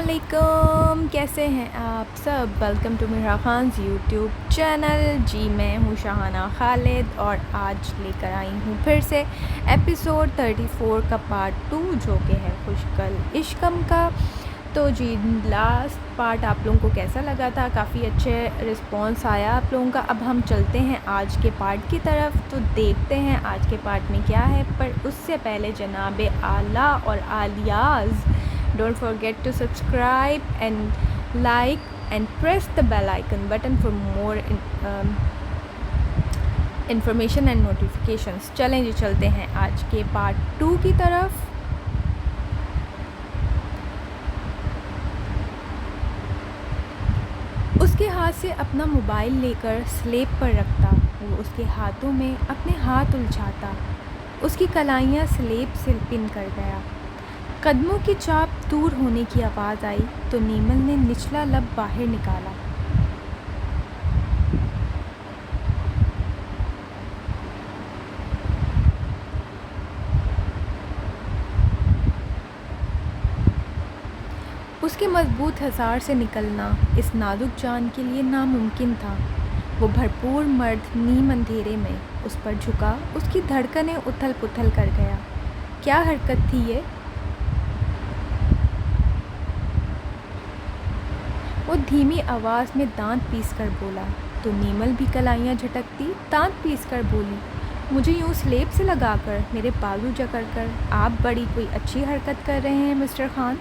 علیکم، کیسے ہیں آپ سب؟ ویلکم ٹو میرا خانز یوٹیوب چینل۔ جی میں ہوں شاہانہ خالد اور آج لے کر آئی ہوں پھر سے ایپیسوڈ 34 کا پارٹ 2 جو کہ ہے خوشگل عشقم کا۔ تو جی لاسٹ پارٹ آپ لوگوں کو کیسا لگا تھا؟ کافی اچھے رسپانس آیا آپ لوگوں کا۔ اب ہم چلتے ہیں آج کے پارٹ کی طرف، تو دیکھتے ہیں آج کے پارٹ میں کیا ہے۔ پر اس سے پہلے جناب اعلیٰ اور عالیاز، don't forget to subscribe and like and press the bell icon button for more information and notifications۔ چلیں جی چلتے ہیں آج کے پارٹ 2 کی طرف۔ اس کے ہاتھ سے اپنا موبائل لے کر سلیب پر رکھتا، وہ اس کے ہاتھوں میں اپنے ہاتھ الجھاتا، اس کی کلائیاں سلیب سے پن کر گیا۔ قدموں کی چاپ دور ہونے کی آواز آئی تو نیمل نے نچلا لب باہر نکالا۔ اس کے مضبوط حصار سے نکلنا اس نازک جان کے لیے ناممکن تھا۔ وہ بھرپور مرد نیم اندھیرے میں اس پر جھکا، اس کی دھڑکنیں اتھل پتھل کر گیا۔ کیا حرکت تھی یہ؟ وہ دھیمی آواز میں دانت پیس کر بولا تو نیمل بھی کلائیاں جھٹکتی دانت پیس کر بولی، مجھے یوں سلیب سے لگا کر، میرے بازو جکڑ کر، آپ بڑی کوئی اچھی حرکت کر رہے ہیں مسٹر خان۔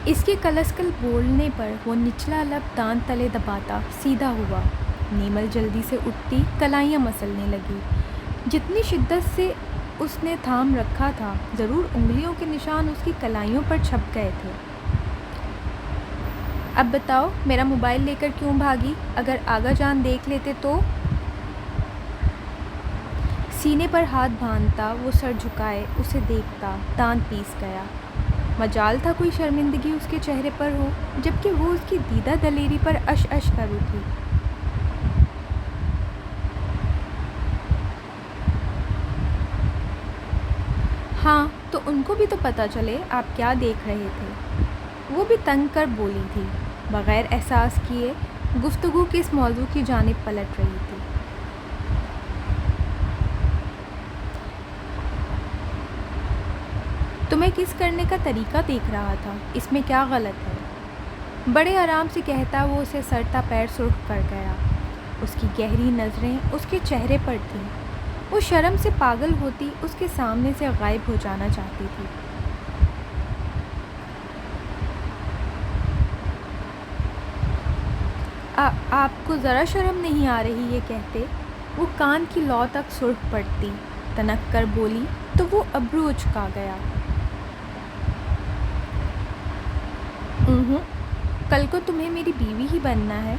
اس کے کلسکل بولنے پر وہ نچلا لب دانت تلے دباتا سیدھا ہوا۔ نیمل جلدی سے اٹھتی، کلائیاں مسلنے لگی۔ جتنی شدت سے اس نے تھام رکھا تھا، ضرور انگلیوں کے نشان اس کی کلائیوں پر چھپ گئے تھے۔ اب بتاؤ، میرا موبائل لے کر کیوں بھاگی؟ اگر آغا جان دیکھ لیتے تو؟ سینے پر ہاتھ باندھتا وہ سر جھکائے اسے دیکھتا، دانت پیس گیا۔ مجال تھا کوئی شرمندگی اس کے چہرے پر ہو، جبکہ وہ اس کی دیدہ دلیری پر اش اش کر اٹھی۔ ہاں تو ان کو بھی تو پتہ چلے آپ کیا دیکھ رہے تھے، وہ بھی تنگ کر بولی تھی، بغیر احساس کیے گفتگو کس موضوع کی جانب پلٹ رہی تھی۔ تمہیں کس کرنے کا طریقہ دیکھ رہا تھا، اس میں کیا غلط ہے؟ بڑے آرام سے کہتا وہ اسے سر تا پیر سرخ کر گیا۔ اس کی گہری نظریں اس کے چہرے پر تھیں۔ وہ شرم سے پاگل ہوتی، اس کے سامنے سے غائب ہو جانا چاہتی تھی۔ آپ کو ذرا شرم نہیں آ رہی یہ کہتے؟ وہ کان کی لو تک سرخ پڑتی، تنک کر بولی تو وہ ابرو اچکا گیا۔ کل کو تمہیں میری بیوی ہی بننا ہے۔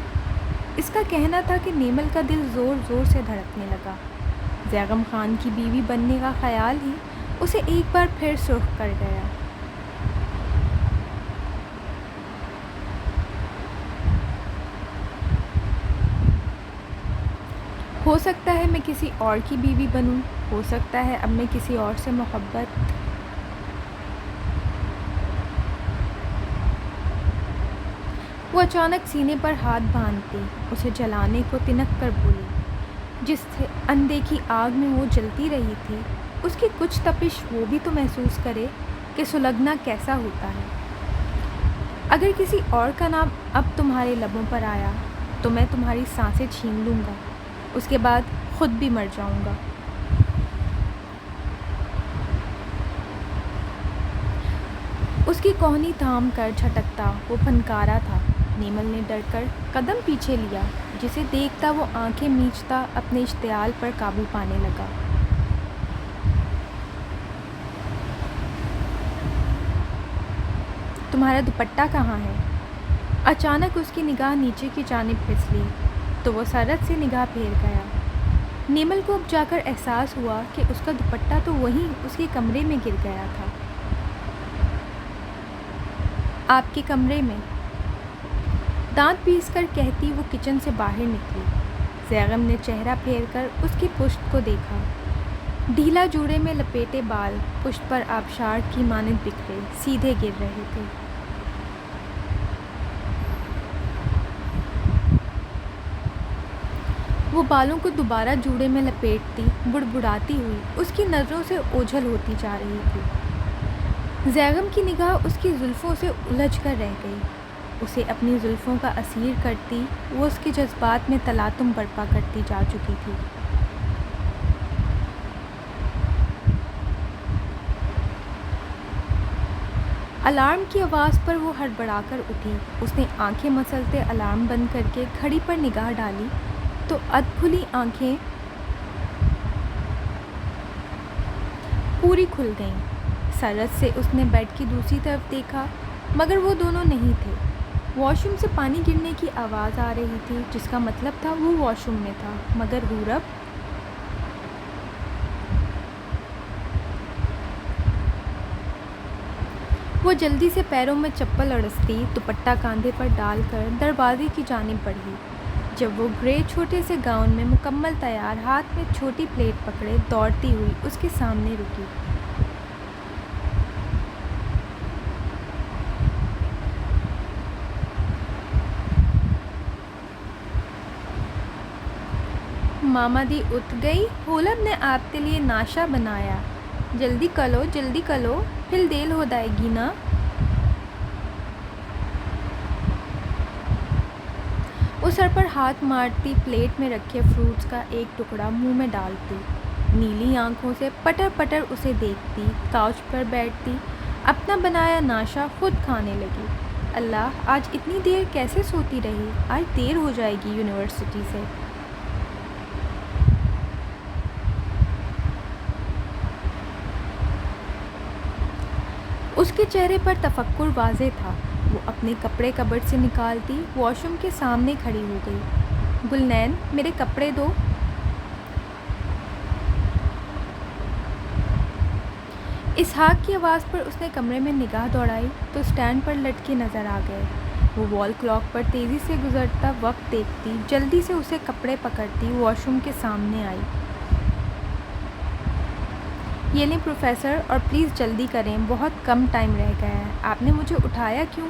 اس کا کہنا تھا کہ نیمل کا دل زور زور سے دھڑکنے لگا۔ زیغم خان کی بیوی بننے کا خیال ہی اسے ایک بار پھر سرخ کر گیا۔ ہو سکتا ہے میں کسی اور کی بیوی بنوں، ہو سکتا ہے اب میں کسی اور سے محبت۔ وہ اچانک سینے پر ہاتھ باندھتی، اسے جلانے کو تنک کر بولی، جس سے اندیکھی آگ میں وہ جلتی رہی تھی، اس کی کچھ تپش وہ بھی تو محسوس کرے کہ سلگنا کیسا ہوتا ہے۔ اگر کسی اور کا نام اب تمہارے لبوں پر آیا تو میں تمہاری سانسیں چھین لوں گا، اس کے بعد خود بھی مر جاؤں گا۔ اس کی کوہنی تھام کر جھٹکتا وہ پھنکارا تھا۔ نیمل نے ڈر کر قدم پیچھے لیا، جسے دیکھتا وہ آنکھیں میچتا اپنے اشتعال پر قابو پانے لگا۔ تمہارا دوپٹہ کہاں ہے؟ اچانک اس کی نگاہ نیچے کی جانب پھسلی تو وہ سرعت سے نگاہ پھیر گیا۔ نیمل کو اب جا کر احساس ہوا کہ اس کا دوپٹہ تو وہیں اس کے کمرے میں گر گیا تھا۔ آپ کے کمرے میں؟ دانت پیس کر کہتی وہ کچن سے باہر نکلی۔ زیغم نے چہرہ پھیر کر اس کی پشت کو دیکھا۔ ڈھیلا جوڑے میں لپیٹے بال پشت پر آبشار کی مانند بکھرے سیدھے گر رہے تھے۔ وہ بالوں کو دوبارہ جوڑے میں لپیٹتی بڑبڑاتی ہوئی اس کی نظروں سے اوجھل ہوتی جا رہی تھی۔ زیغم کی نگاہ اس کی زلفوں سے الجھ کر رہ گئی۔ اسے اپنی زلفوں کا اسیر کرتی وہ اس کے جذبات میں تلاطم برپا کرتی جا چکی تھی۔ الارم کی آواز پر وہ ہڑبڑا کر اٹھی۔ اس نے آنکھیں مسلتے الارم بند کر کے گھڑی پر نگاہ ڈالی تو ادھ کھلی آنکھیں پوری کھل گئیں۔ سرد سے اس نے بیڈ کی دوسری طرف دیکھا مگر وہ دونوں نہیں تھے۔ واش روم سے پانی گرنے کی آواز آ رہی تھی جس کا مطلب تھا وہ واش روم میں تھا، مگر حورب وہ جلدی سے پیروں میں چپل اڑستی دوپٹہ کاندھے پر ڈال کر دروازے کی جانب بڑھی۔ جب وہ گرے چھوٹے سے گاؤن میں مکمل تیار ہاتھ میں چھوٹی پلیٹ پکڑے دوڑتی ہوئی اس کے سامنے رکی۔ ماما دی اٹھ گئی، حولب نے آپ کے لیے ناشا بنایا، جلدی کلو پھر دیر ہو جائے گی نا۔ وہ سر پر ہاتھ مارتی پلیٹ میں رکھے فروٹس کا ایک ٹکڑا منہ میں ڈالتی، نیلی آنکھوں سے پٹر پٹر اسے دیکھتی، کاؤچ پر بیٹھتی اپنا بنایا ناشا خود کھانے لگی۔ اللہ، آج اتنی دیر کیسے سوتی رہی؟ آج دیر ہو جائے گی یونیورسٹی سے۔ اس کے چہرے پر تفکر واضح تھا۔ وہ اپنے کپڑے کبرڈ سے نکالتی واش روم کے سامنے کھڑی ہو گئی۔ گلنین، میرے کپڑے دو۔ اسحاق کی آواز پر اس نے کمرے میں نگاہ دوڑائی تو سٹینڈ پر لٹکے نظر آ گئے۔ وہ وال کلاک پر تیزی سے گزرتا وقت دیکھتی جلدی سے اسے کپڑے پکڑتی واش روم کے سامنے آئی۔ یہ لیں پروفیسر، اور پلیز جلدی کریں، بہت کم ٹائم رہ گیا ہے۔ آپ نے مجھے اٹھایا کیوں؟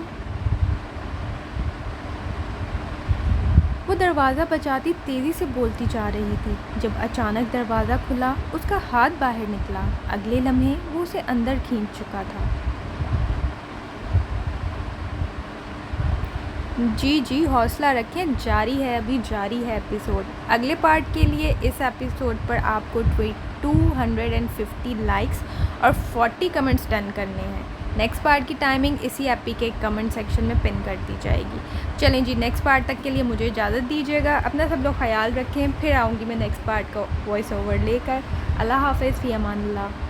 وہ دروازہ بجاتی تیزی سے بولتی جا رہی تھی جب اچانک دروازہ کھلا، اس کا ہاتھ باہر نکلا۔ اگلے لمحے وہ اسے اندر کھینچ چکا تھا۔ جی حوصلہ رکھیں، جاری ہے ایپیسوڈ۔ اگلے پارٹ کے لیے اس ایپیسوڈ پر آپ کو 250 لائکس اور 40 کمنٹس ڈن کرنے ہیں۔ نیکسٹ پارٹ کی ٹائمنگ اسی ایپی کے کمنٹ سیکشن میں پن کر دی جائے گی۔ چلیں جی، نیکسٹ پارٹ تک کے لیے مجھے اجازت دیجیے گا۔ اپنا سب لوگ خیال رکھیں، پھر آؤں گی میں نیکسٹ پارٹ کا وائس اوور لے کر۔ اللہ حافظ، فی امان اللہ۔